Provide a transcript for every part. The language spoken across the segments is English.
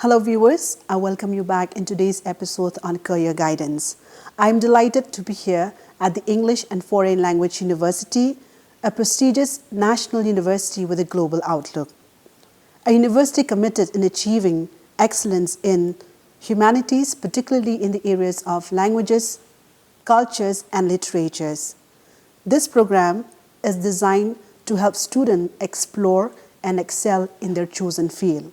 Hello viewers, I welcome you back in today's episode on career guidance. I am delighted to be here at the English and Foreign Language University, a prestigious national university with a global outlook. A university committed in achieving excellence in humanities, particularly in the areas of languages, cultures and literatures. This program is designed to help students explore and excel in their chosen field.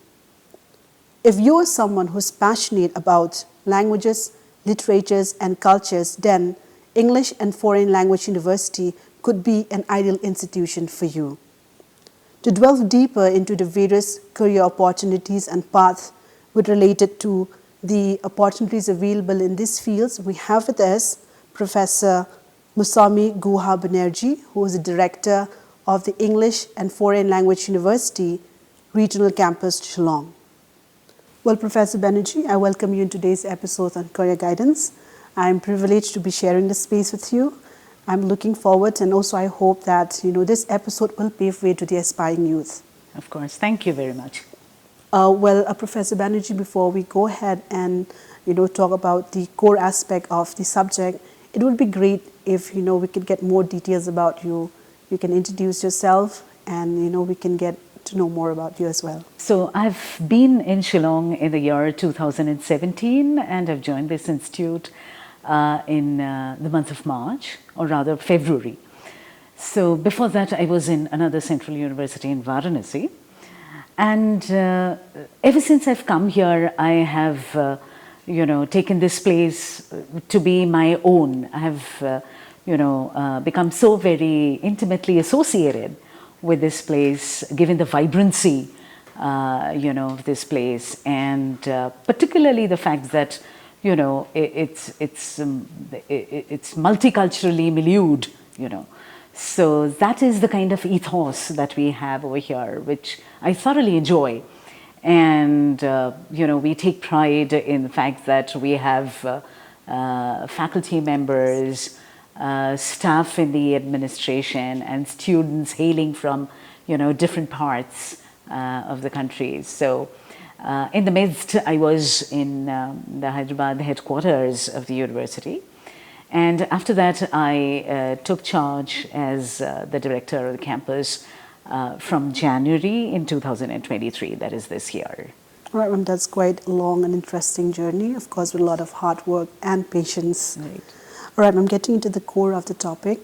If you are someone who's passionate about languages, literatures, and cultures, then English and Foreign Language University could be an ideal institution for you. To delve deeper into the various career opportunities and paths related to the opportunities available in these fields, we have with us Professor Mousumi Guha Banerjee, who is the Director of the English and Foreign Language University, Regional Campus, Shillong. Well, Professor Banerjee, I welcome you in today's episode on Career Guidance. I'm privileged to be sharing this space with you. I'm looking forward, and also I hope that this episode will pave way to the aspiring youth. Of course, thank you very much. Professor Banerjee, before we go ahead and talk about the core aspect of the subject, it would be great if we could get more details about you. You can introduce yourself, and we can get to know more about you as well. So I've been in Shillong in the year 2017 and I've joined this institute in the month of March, or rather February. So before that I was in another central university in Varanasi, and ever since I've come here I have taken this place to be my own. I have become so very intimately associated with this place, given the vibrancy, of this place, and particularly the fact that, it's multiculturally milieud, So that is the kind of ethos that we have over here, which I thoroughly enjoy. And, we take pride in the fact that we have faculty members, staff in the administration, and students hailing from different parts of the country. So in the midst, I was in the Hyderabad headquarters of the university, and after that I took charge as the director of the campus from January in 2023, that is this year. All right, well, that's quite a long and interesting journey, of course, with a lot of hard work and patience. Right. All right, I'm getting into the core of the topic.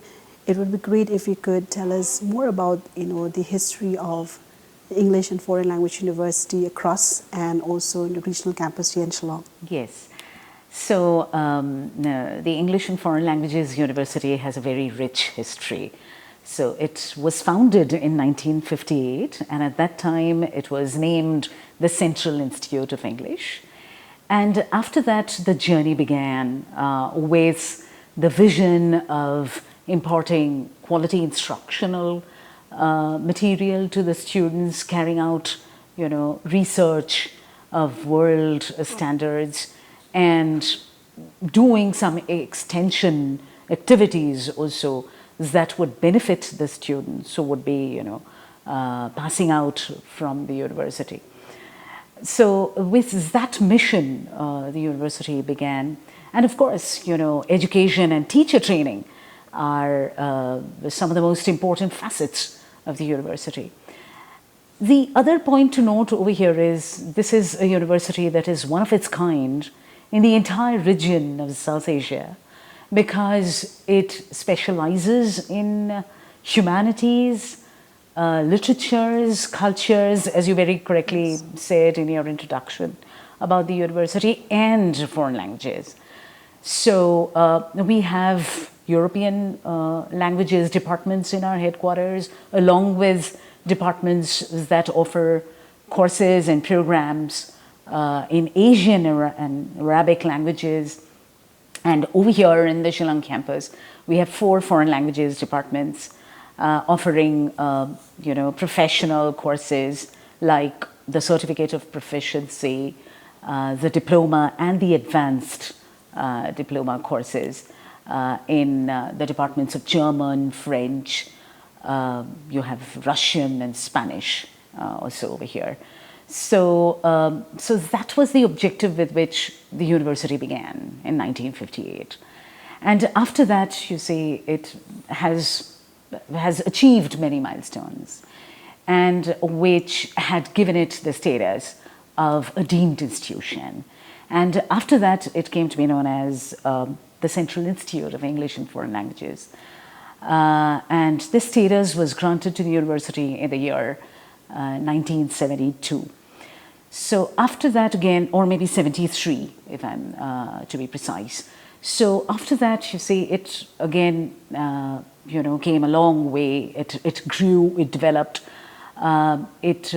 It would be great if you could tell us more about, the history of the English and Foreign Language University across and also in the regional campus here in Shillong. Yes. So the English and Foreign Languages University has a very rich history. So it was founded in 1958, and at that time it was named the Central Institute of English. And after that, the journey began with the vision of imparting quality instructional material to the students, carrying out, research of world standards, and doing some extension activities also that would benefit the students who would be, passing out from the university. So with that mission, the university began. And of course, education and teacher training are some of the most important facets of the university. The other point to note over here is this is a university that is one of its kind in the entire region of South Asia, because it specializes in humanities, literatures, cultures, as you very correctly said in your introduction about the university, and foreign languages. So we have European languages departments in our headquarters, along with departments that offer courses and programs in Asian and Arabic languages. And over here in the Shillong campus, we have 4 foreign languages departments offering, professional courses like the Certificate of Proficiency, the Diploma, and the Advanced Diploma courses in the departments of German, French, you have Russian and Spanish also over here. So that was the objective with which the university began in 1958. And after that, you see, it has achieved many milestones, and which had given it the status of a deemed institution. And after that, it came to be known as the Central Institute of English and Foreign Languages. And this status was granted to the university in the year 1972. So after that again, or maybe 73, if I'm to be precise. So after that, you see, it again, came a long way. It grew, it developed. It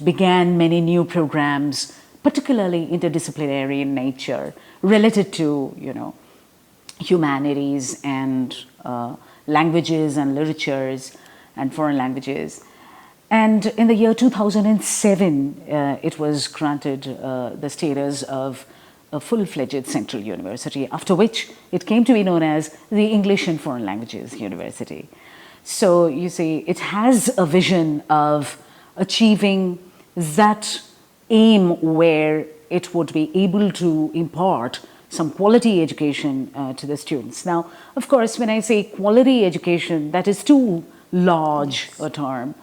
began many new programs, particularly interdisciplinary in nature, related to, humanities and languages and literatures and foreign languages. And in the year 2007, it was granted the status of a full-fledged central university, after which it came to be known as the English and Foreign Languages University. So you see, it has a vision of achieving that aim where it would be able to impart some quality education to the students. Now, of course, when I say quality education, that is too large a term,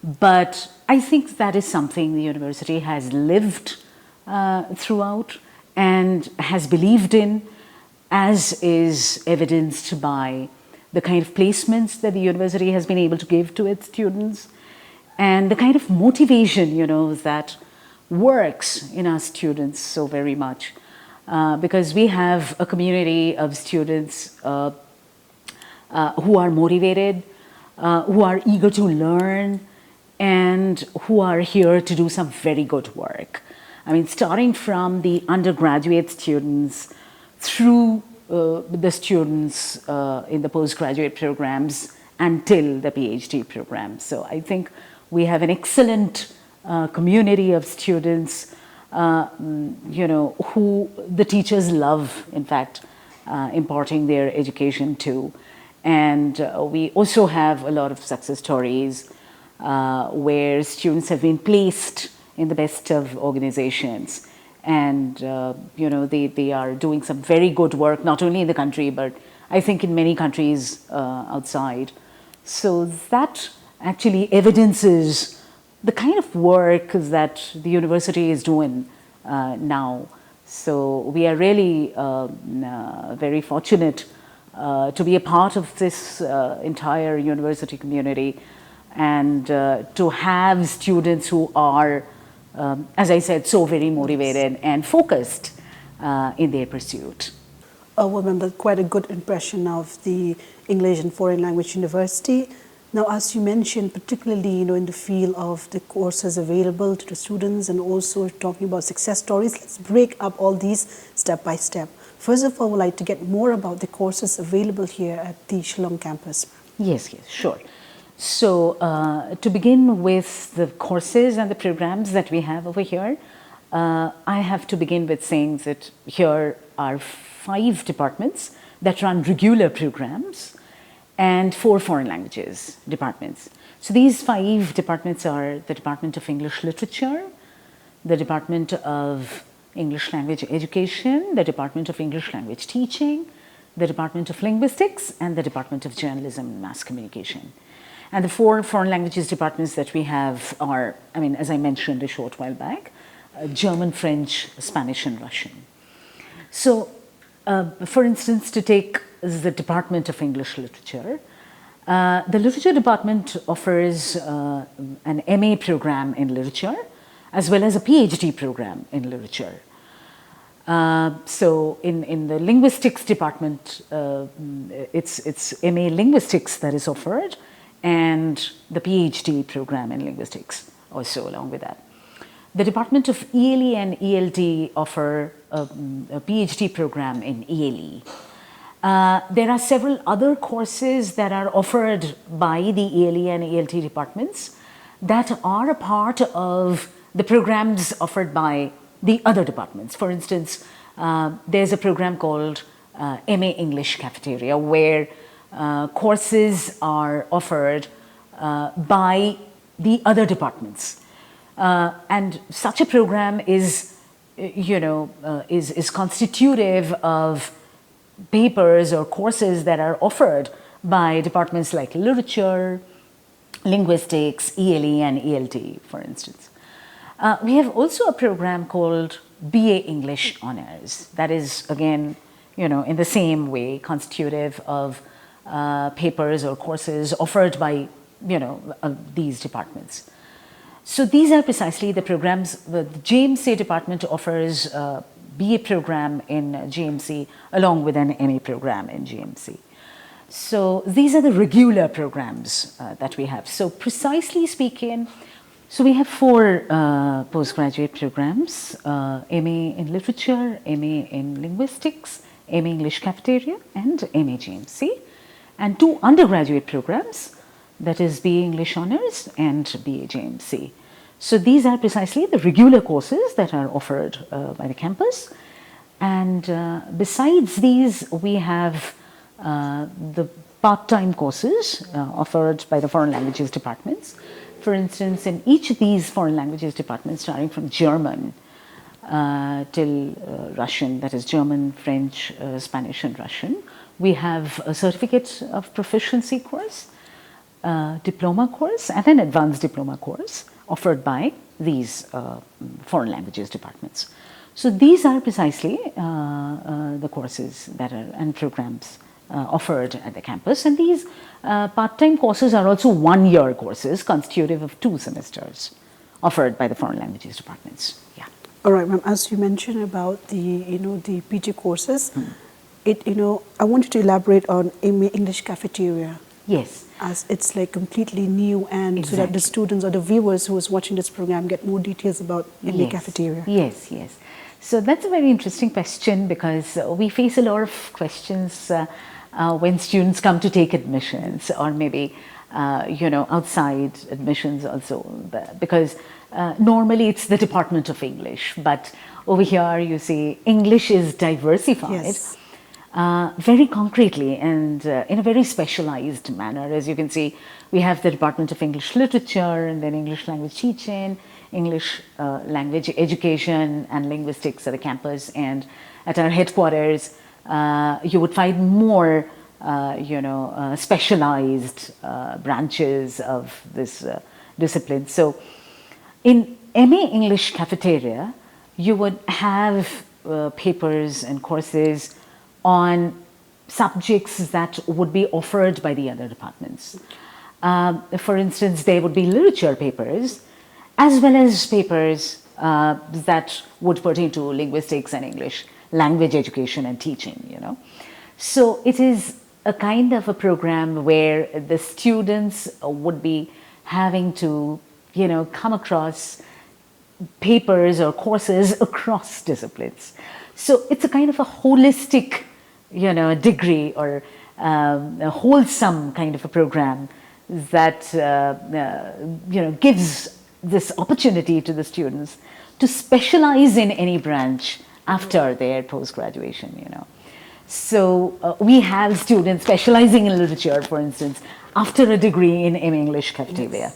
but I think that is something the university has lived throughout and has believed in, as is evidenced by the kind of placements that the university has been able to give to its students, and the kind of motivation, that works in our students so very much. Because we have a community of students who are motivated, who are eager to learn, and who are here to do some very good work. I mean, starting from the undergraduate students through the students in the postgraduate programs until the PhD program. So I think we have an excellent community of students, who the teachers love, in fact, imparting their education to. And we also have a lot of success stories where students have been placed in the best of organizations. And, they are doing some very good work, not only in the country, but I think in many countries outside. So that actually evidences the kind of work that the university is doing now. So we are really very fortunate to be a part of this entire university community, and to have students who are, as I said, so very motivated and focused in their pursuit. Well, remember, quite a good impression of the English and Foreign Language University. Now, as you mentioned, particularly in the field of the courses available to the students, and also talking about success stories, let's break up all these step by step. First of all, I would like to get more about the courses available here at the Shillong campus. Yes, sure. So to begin with the courses and the programs that we have over here, I have to begin with saying that here are 5 departments that run regular programs and 4 foreign languages departments. So these 5 departments are the Department of English Literature, the Department of English Language Education, the Department of English Language Teaching, the Department of Linguistics, and the Department of Journalism and Mass Communication. And the 4 foreign languages departments that we have are, as I mentioned a short while back, German, French, Spanish, and Russian. So, for instance, to take the Department of English Literature, the Literature Department offers an MA program in literature, as well as a PhD program in literature. So in the Linguistics Department, it's MA Linguistics that is offered, and the PhD program in linguistics also along with that. The Department of ELE and ELT offer a PhD program in ELE. There are several other courses that are offered by the ELE and ELT departments that are a part of the programs offered by the other departments. For instance, there's a program called MA English Cafeteria, where courses are offered by the other departments. And such a program is, is constitutive of papers or courses that are offered by departments like literature, linguistics, ELE and ELT, for instance. We have also a program called BA English Honors. That is, again, in the same way, constitutive of papers or courses offered by, these departments. So these are precisely the programs. The JMC department offers a BA program in JMC along with an MA program in JMC. So these are the regular programs that we have. So precisely speaking, so we have 4 postgraduate programs, MA in Literature, MA in Linguistics, MA English Cafeteria and MA JMC, and 2 undergraduate programs, that is BA English Honors and BA JMC. So these are precisely the regular courses that are offered by the campus. And besides these, we have the part-time courses offered by the foreign languages departments. For instance, in each of these foreign languages departments, starting from German till Russian, that is German, French, Spanish and Russian, we have a certificate of proficiency course, diploma course and an advanced diploma course offered by these foreign languages departments. So these are precisely the courses that are and programs offered at the campus, and these part-time courses are also 1-year courses constitutive of 2 semesters offered by the foreign languages departments. Yeah. All right, ma'am. As you mentioned about the the PG courses, I want you to elaborate on MA English Cafeteria. Yes. As it's like completely new, and Exactly. so that the students or the viewers who is watching this program get more details about MA Cafeteria. Yes, yes. So that's a very interesting question, because we face a lot of questions when students come to take admissions, or maybe outside admissions also, because normally it's the Department of English, but over here you see English is diversified. Yes. Very concretely and in a very specialized manner. As you can see, we have the Department of English Literature, and then English Language Teaching, English Language Education and Linguistics at the campus, and at our headquarters you would find more specialized branches of this discipline. So in MA English Cafeteria, you would have papers and courses on subjects that would be offered by the other departments. For instance, there would be literature papers as well as papers that would pertain to linguistics and English language education and teaching, So it is a kind of a program where the students would be having to, come across papers or courses across disciplines. So it's a kind of a holistic, degree, or a wholesome kind of a program that, gives this opportunity to the students to specialize in any branch after their post-graduation, So we have students specializing in literature, for instance, after a degree in MA English Cafeteria.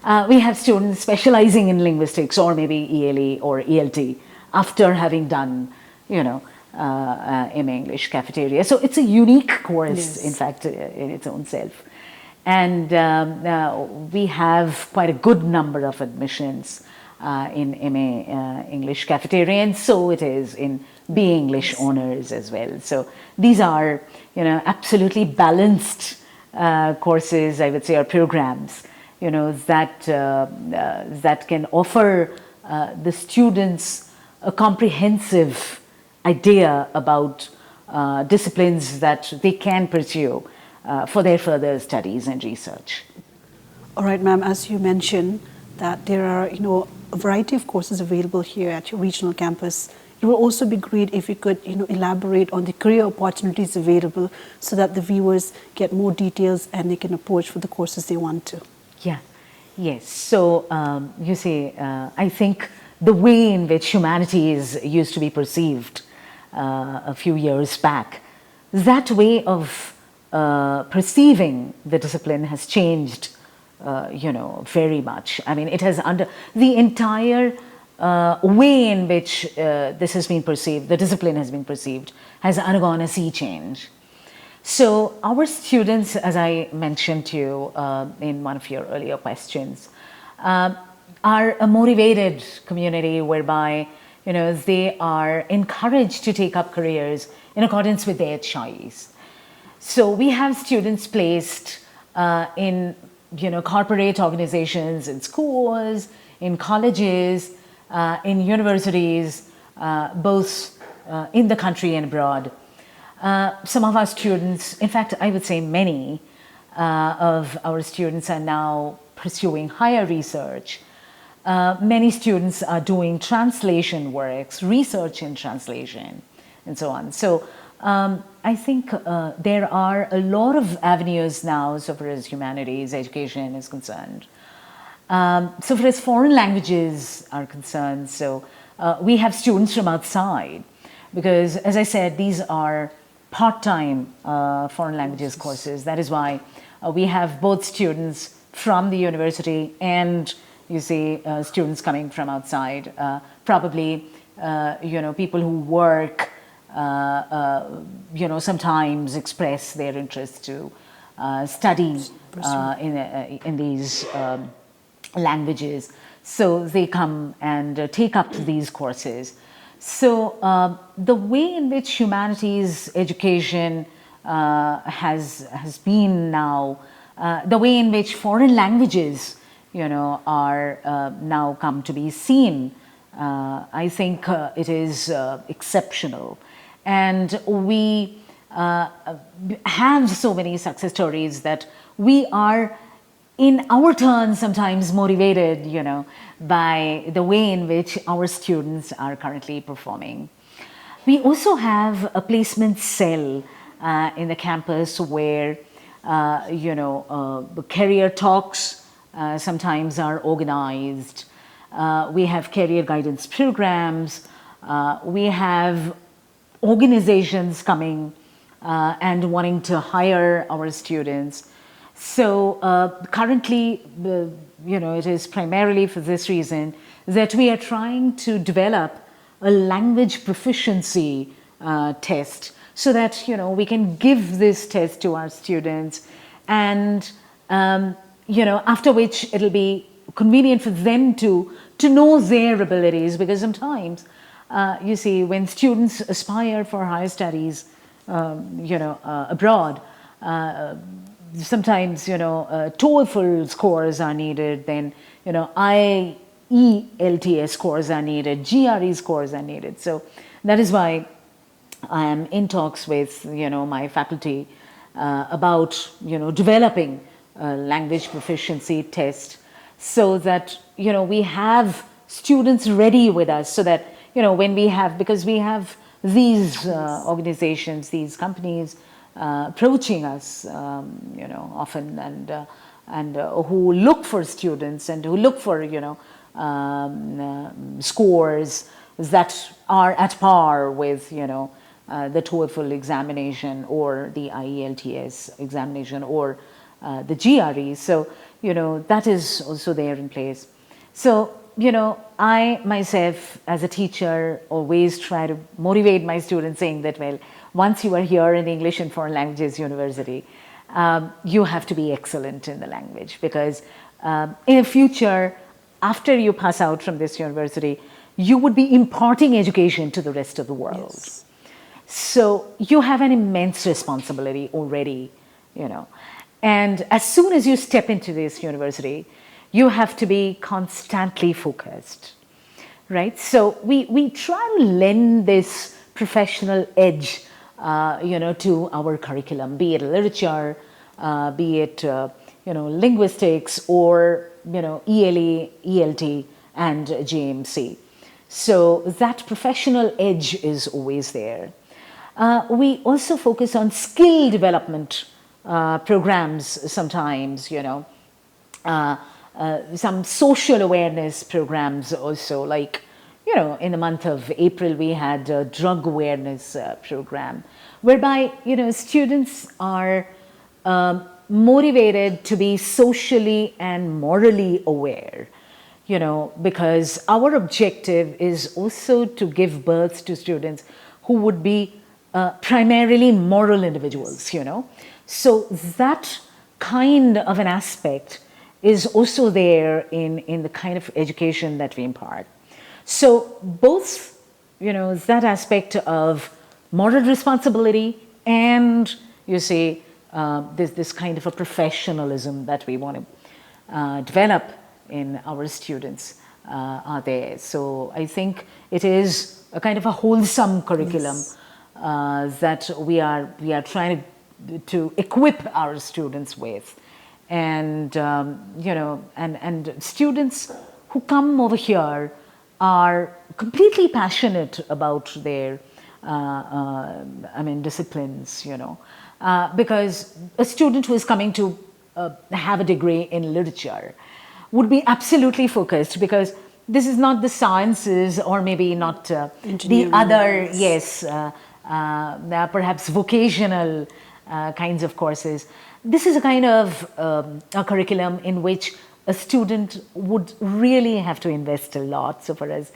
Yes. We have students specializing in linguistics, or maybe ELE or ELT, after having done, MA English Cafeteria. So it's a unique course, yes, in fact, in its own self. And we have quite a good number of admissions in MA English Cafeteria, and so it is in BA English, yes, Honors as well. So these are, absolutely balanced courses, I would say, or programs, that can offer the students a comprehensive idea about disciplines that they can pursue for their further studies and research. All right, ma'am, as you mentioned that there are, a variety of courses available here at your regional campus, it will also be great if you could, elaborate on the career opportunities available so that the viewers get more details and they can approach for the courses they want to. Yeah, yes. So, you see, I think the way in which humanities used to be perceived a few years back, that way of perceiving the discipline has changed very much. I mean, it has the entire way in which this has been perceived, the discipline has been perceived, has undergone a sea change. So our students, as I mentioned to you in one of your earlier questions, are a motivated community whereby they are encouraged to take up careers in accordance with their choice. So we have students placed in corporate organizations, in schools, in colleges, in universities, both in the country and abroad. Some of our students, in fact, I would say many of our students are now pursuing higher research. Many students are doing translation works, research in translation, and so on. So I think there are a lot of avenues now so far as humanities education is concerned. So far as foreign languages are concerned, so we have students from outside because, as I said, these are part-time foreign languages courses. That is why we have both students from the university and students coming from outside, probably people who work sometimes express their interest to study in these languages, so they come and take up these courses. So the way in which humanities education has been now, the way in which foreign languages are now come to be seen, I think it is exceptional. And we have so many success stories that we are in our turn sometimes motivated, by the way in which our students are currently performing. We also have a placement cell in the campus where, career talks sometimes are organized. We have career guidance programs. We have organizations coming and wanting to hire our students. So currently, it is primarily for this reason that we are trying to develop a language proficiency test so that, we can give this test to our students and, after which it'll be convenient for them to know their abilities, because sometimes, when students aspire for higher studies, abroad, sometimes, TOEFL scores are needed, then, IELTS scores are needed, GRE scores are needed. So that is why I am in talks with, my faculty about, developing a language proficiency test so that, we have students ready with us so that, when we have, because we have these organizations, these companies approaching us, often and who look for students and who look for, scores that are at par with, the TOEFL examination or the IELTS examination or the GRE. So, that is also there in place. So, I myself as a teacher always try to motivate my students saying that, well, once you are here in English and Foreign Languages University, you have to be excellent in the language because in the future, after you pass out from this university, you would be imparting education to the rest of the world. Yes. So you have an immense responsibility already, And as soon as you step into this university, you have to be constantly focused, right? So we try to lend this professional edge, to our curriculum, be it literature, be it, linguistics or, ELE, ELT and JMC. So that professional edge is always there. We also focus on skill development programs sometimes, some social awareness programs also, like, in the month of April, we had a drug awareness program, whereby, students are motivated to be socially and morally aware, because our objective is also to give birth to students who would be primarily moral individuals, So that kind of an aspect is also there in the kind of education that we impart. So both, that aspect of moral responsibility and, this kind of a professionalism that we want to develop in our students are there. So I think it is a kind of a wholesome curriculum that we are trying to equip our students with. And, and students who come over here are completely passionate about their, disciplines, because a student who is coming to have a degree in literature would be absolutely focused, because this is not the sciences or maybe not the other, perhaps vocational kinds of courses. This is a kind of a curriculum in which a student would really have to invest a lot, so far as,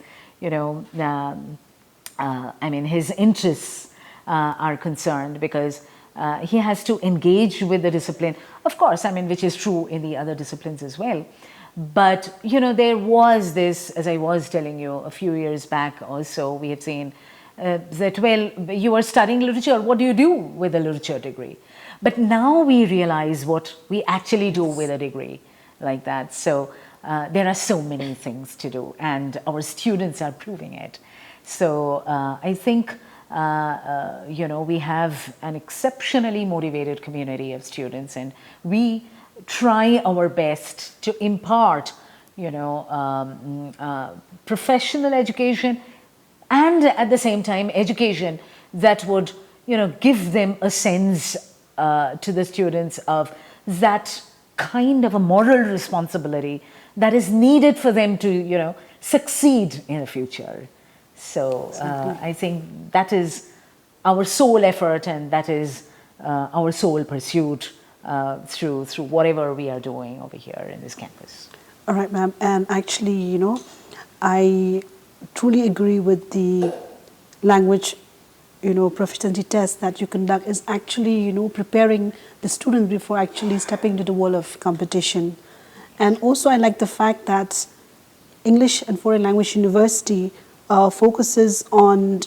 his interests are concerned, because he has to engage with the discipline, of course, which is true in the other disciplines as well. But, there was this, as I was telling you a few years back also, we had seen that, well, you are studying literature, what do you do with a literature degree? But now we realize what we actually do with a degree like that. So there are so many things to do, and our students are proving it. So I think, we have an exceptionally motivated community of students, and we try our best to impart, professional education, and at the same time education that would, give them a sense to the students of that kind of a moral responsibility that is needed for them to, succeed in the future. So I think that is our sole effort, and that is our sole pursuit through whatever we are doing over here in this campus. All right, ma'am. And actually, I truly agree with the language, proficiency test that you conduct is actually, preparing the student before actually stepping into the world of competition. And also I like the fact that English and Foreign Language University focuses on,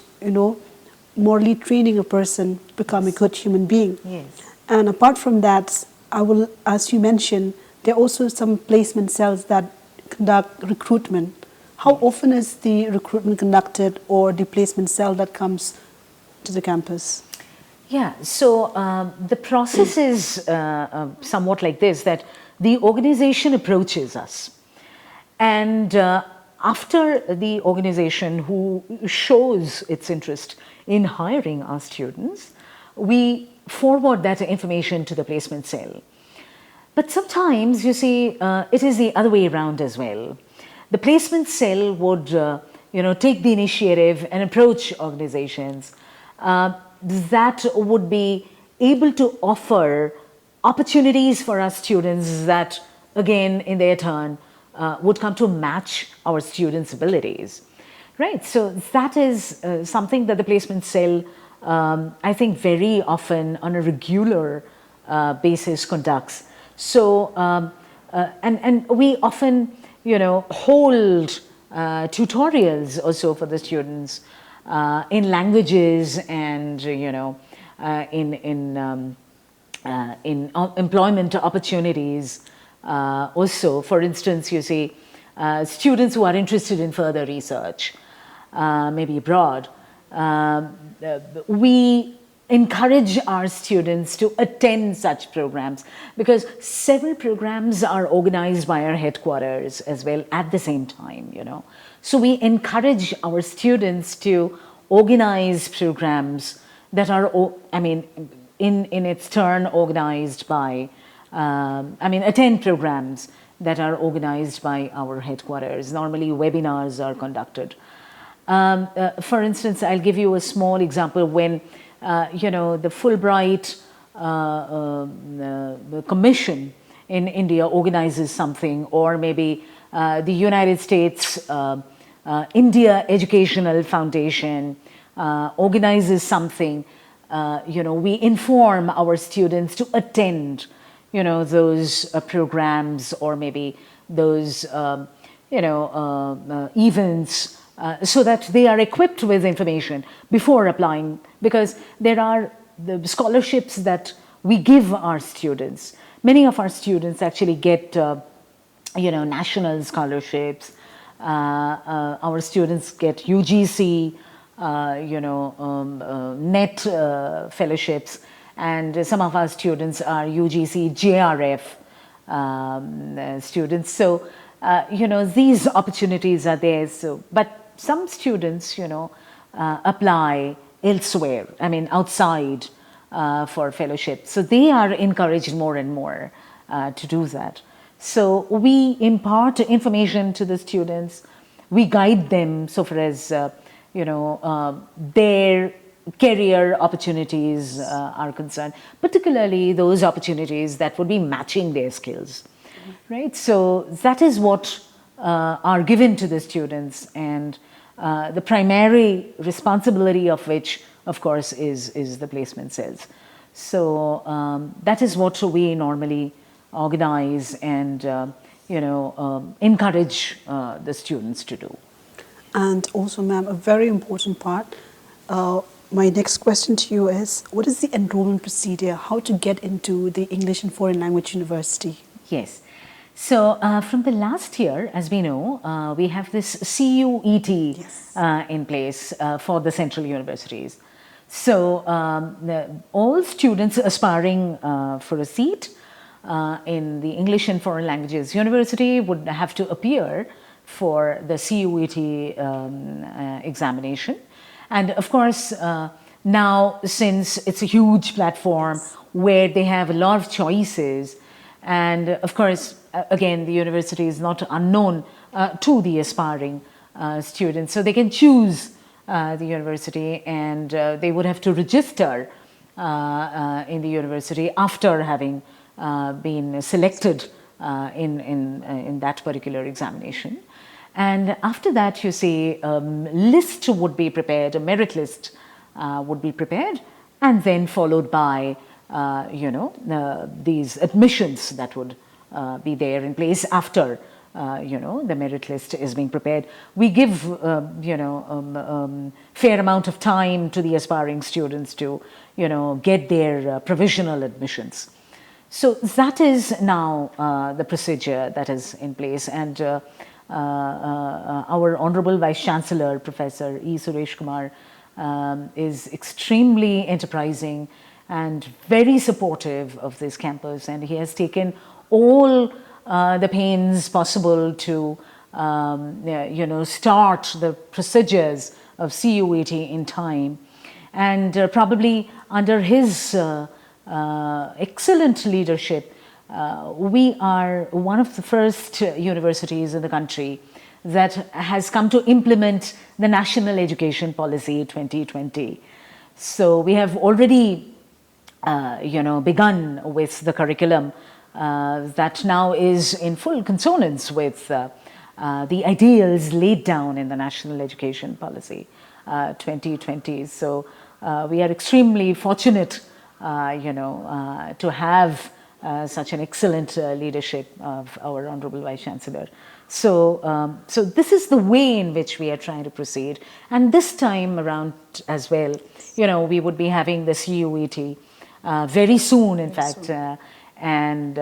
morally training a person to become a good human being. Yes. And apart from that, as you mentioned, there are also some placement cells that conduct recruitment. How often is the recruitment conducted, or the placement cell that comes to the campus? Yeah, so the process is somewhat like this, that the organization approaches us. And after the organization who shows its interest in hiring our students, we forward that information to the placement cell. But sometimes, it is the other way around as well. The placement cell would, take the initiative and approach organizations that would be able to offer opportunities for our students that, again, in their turn, would come to match our students' abilities. Right, so that is something that the placement cell, I think, very often on a regular basis conducts. So, and we often, hold tutorials also for the students in languages and, in employment opportunities. Also, for instance, students who are interested in further research, maybe abroad, we encourage our students to attend such programs, because several programs are organized by our headquarters as well at the same time, So we encourage our students to organize programs that are, in its turn organized by, attend programs that are organized by our headquarters. Normally webinars are conducted. For instance, I'll give you a small example. When, the Fulbright commission in India organizes something, or maybe the United States India Educational Foundation organizes something, we inform our students to attend, those programs, or maybe those, events, so that they are equipped with information before applying, because there are the scholarships that we give our students. Many of our students actually get, national scholarships. Our students get UGC, NET fellowships, and some of our students are UGC JRF students. So, these opportunities are there. So, but some students, apply elsewhere, outside for fellowship. So they are encouraged more and more to do that. So we impart information to the students. We guide them so far as, their career opportunities are concerned, particularly those opportunities that would be matching their skills, right? So that is what are given to the students, and the primary responsibility of which, of course, is the placement cells. So that is what we normally organize and encourage the students to do. And also, ma'am, a very important part. My next question to you is, what is the enrollment procedure? How to get into the English and Foreign Language University? Yes. So from the last year, as we know, we have this CUET in place for the central universities. So all students aspiring for a seat in the English and Foreign Languages University would have to appear for the CUET examination. And of course, now, since it's a huge platform where they have a lot of choices, and of course, again, the university is not unknown to the aspiring students. So they can choose the university, and they would have to register in the university after having been selected in that particular examination. And after that, you see, list would be prepared, a merit list would be prepared, and then followed by, these admissions that would be there in place after, the merit list is being prepared. We give, fair amount of time to the aspiring students to, get their provisional admissions. So that is now the procedure that is in place. And our Honorable Vice Chancellor, Professor E. Suresh Kumar, is extremely enterprising and very supportive of this campus, and he has taken all the pains possible to start the procedures of CUET in time. And probably under his excellent leadership, we are one of the first universities in the country that has come to implement the National Education Policy 2020. So we have already, begun with the curriculum that now is in full consonance with the ideals laid down in the National Education Policy 2020. So we are extremely fortunate, to have such an excellent leadership of our Honorable Vice Chancellor. So, so this is the way in which we are trying to proceed. And this time around as well, we would be having the CUET very soon, in fact, and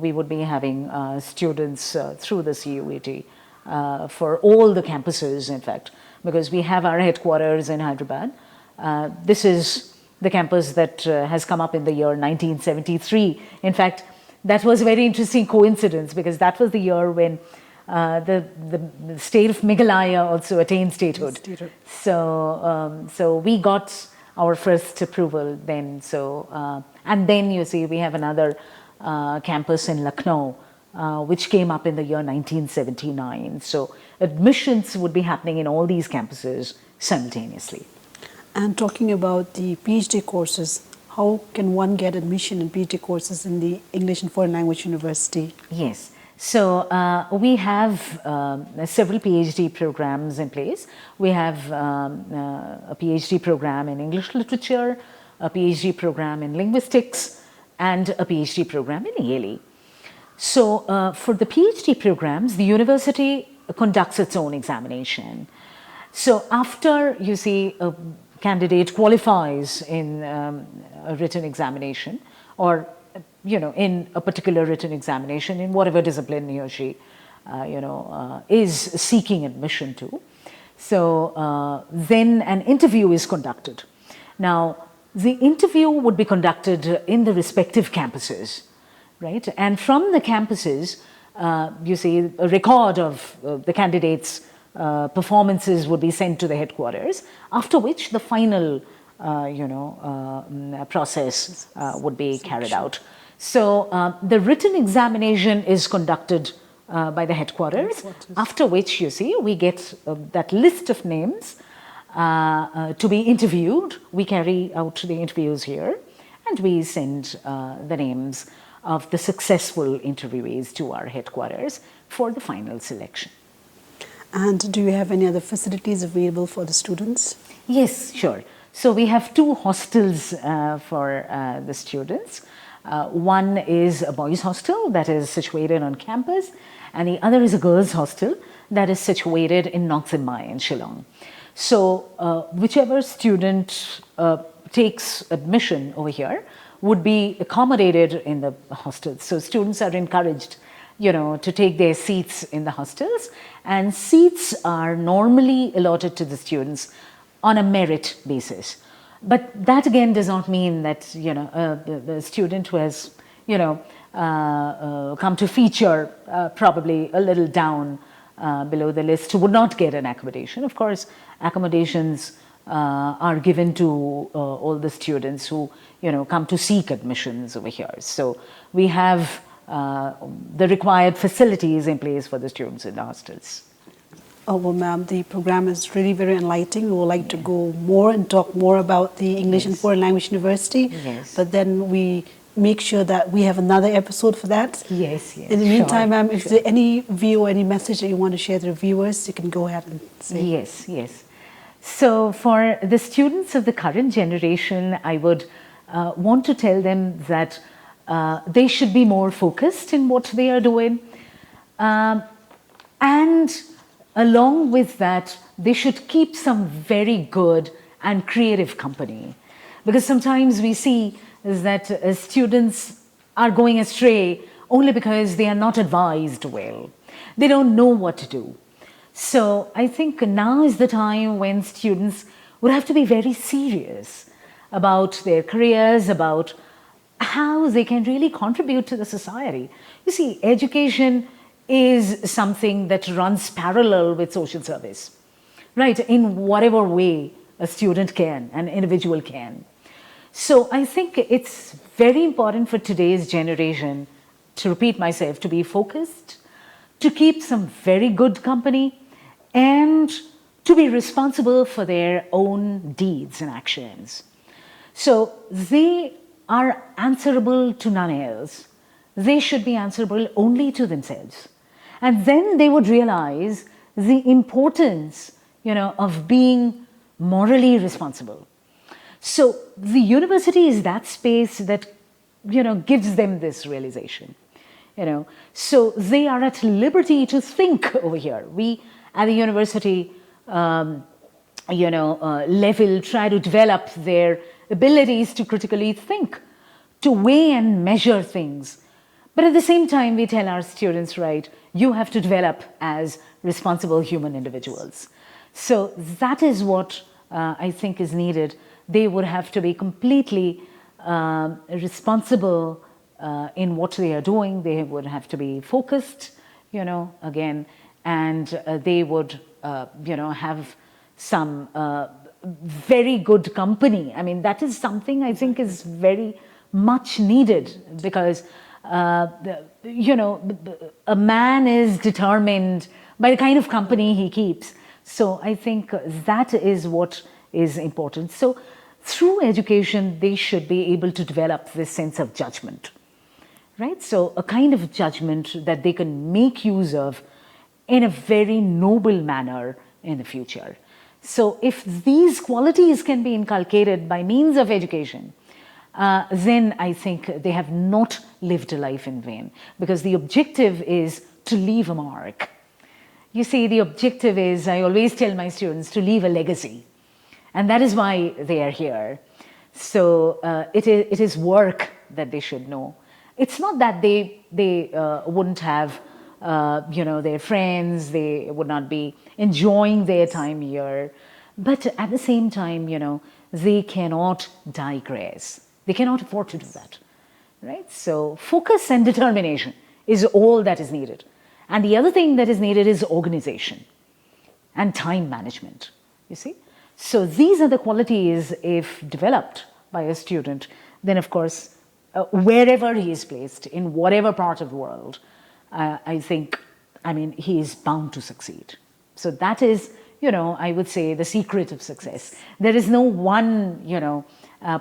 we would be having students through the CUET for all the campuses, in fact, because we have our headquarters in Hyderabad. This is the campus that has come up in the year 1973. In fact, that was a very interesting coincidence, because that was the year when the state of Meghalaya also attained statehood. So, so we got our first approval then. So, and then you see we have another campus in Lucknow, which came up in the year 1979. So admissions would be happening in all these campuses simultaneously. And talking about the PhD courses, how can one get admission in PhD courses in the English and Foreign Language University? Yes. So we have several PhD programs in place. We have a PhD program in English literature, a PhD program in linguistics, and a PhD program in ELE. So for the PhD programs, the university conducts its own examination. So after, you see, a candidate qualifies in a written examination, or in a particular written examination in whatever discipline he or she is seeking admission to. So then an interview is conducted. Now, the interview would be conducted in the respective campuses, right? And from the campuses, you see, a record of the candidates' performances would be sent to the headquarters, after which the final process would be carried out. So the written examination is conducted by the headquarters, after which, you see, we get that list of names to be interviewed. We carry out the interviews here, and we send the names of the successful interviewees to our headquarters for the final selection. And do you have any other facilities available for the students? Yes, sure. So we have 2 hostels for the students. One is a boys' hostel that is situated on campus, and the other is a girls' hostel that is situated in Nongsinmai in Shillong. So whichever student takes admission over here would be accommodated in the hostels. So students are encouraged to take their seats in the hostels, and seats are normally allotted to the students on a merit basis. But that again does not mean that the student who has come to feature probably a little down below the list would not get an accommodation. Of course, accommodations are given to all the students who come to seek admissions over here. So we have the required facilities in place for the students in the hostels. Oh, well, ma'am, the program is really very enlightening. We would like to go more and talk more about the English and Foreign Language University. Yes. But then we make sure that we have another episode for that. Yes, yes. In the meantime, ma'am, if there's any view or any message that you want to share to the viewers, you can go ahead and say. Yes, yes. So for the students of the current generation, I would want to tell them that they should be more focused in what they are doing. And along with that, they should keep some very good and creative company. Because sometimes we see is that students are going astray only because they are not advised well. They don't know what to do. So I think now is the time when students would have to be very serious about their careers, about how they can really contribute to the society. You see, education is something that runs parallel with social service, right? In whatever way a student can, an individual can. So I think it's very important for today's generation, to repeat myself, to be focused, to keep some very good company, and to be responsible for their own deeds and actions. So they are answerable to none else. They should be answerable only to themselves. And then they would realize the importance, of being morally responsible. So the university is that space that, gives them this realization. So they are at liberty to think over here. We at the university, level try to develop their abilities to critically think, to weigh and measure things. But at the same time, we tell our students, right, you have to develop as responsible human individuals. So that is what I think is needed. They would have to be completely responsible in what they are doing. They would have to be focused, again, and they would, have some very good company. I mean, that is something I think is very much needed, because a man is determined by the kind of company he keeps. So I think that is what is important. So through education, they should be able to develop this sense of judgment, right? So a kind of judgment that they can make use of in a very noble manner in the future. So if these qualities can be inculcated by means of education, then I think they have not lived a life in vain, because the objective is to leave a mark. You see, the objective is, I always tell my students, to leave a legacy. And that is why they are here. So it is work that they should know. It's not that they wouldn't have their friends, they would not be enjoying their time here. But at the same time, they cannot digress. They cannot afford to do that, right? So focus and determination is all that is needed. And the other thing that is needed is organization and time management, you see? So these are the qualities, if developed by a student, then of course, wherever he is placed, in whatever part of the world, he is bound to succeed. So that is, I would say, the secret of success. There is no one,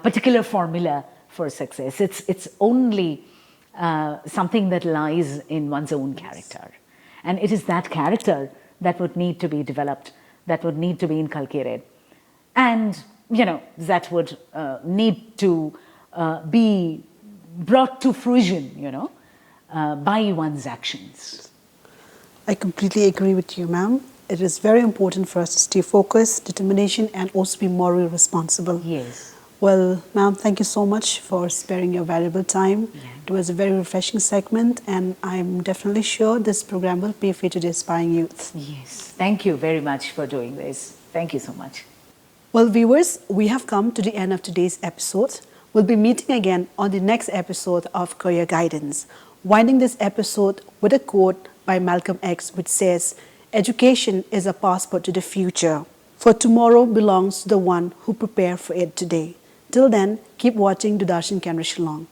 particular formula for success. It's only something that lies in one's own character. And it is that character that would need to be developed, that would need to be inculcated. And, that would need to be brought to fruition, by one's actions. I completely agree with you, ma'am. It is very important for us to stay focused, determination, and also be morally responsible. Yes. Well, ma'am, thank you so much for sparing your valuable time. Yeah. It was a very refreshing segment, and I'm definitely sure this program will pave way to the aspiring youth. Yes. Thank you very much for doing this. Thank you so much. Well, viewers, we have come to the end of today's episode. We'll be meeting again on the next episode of Career Guidance, winding this episode with a quote by Malcolm X, which says, "Education is a passport to the future, for tomorrow belongs to the one who prepare for it today." Till then, keep watching Dudarshan Kendra Shillong.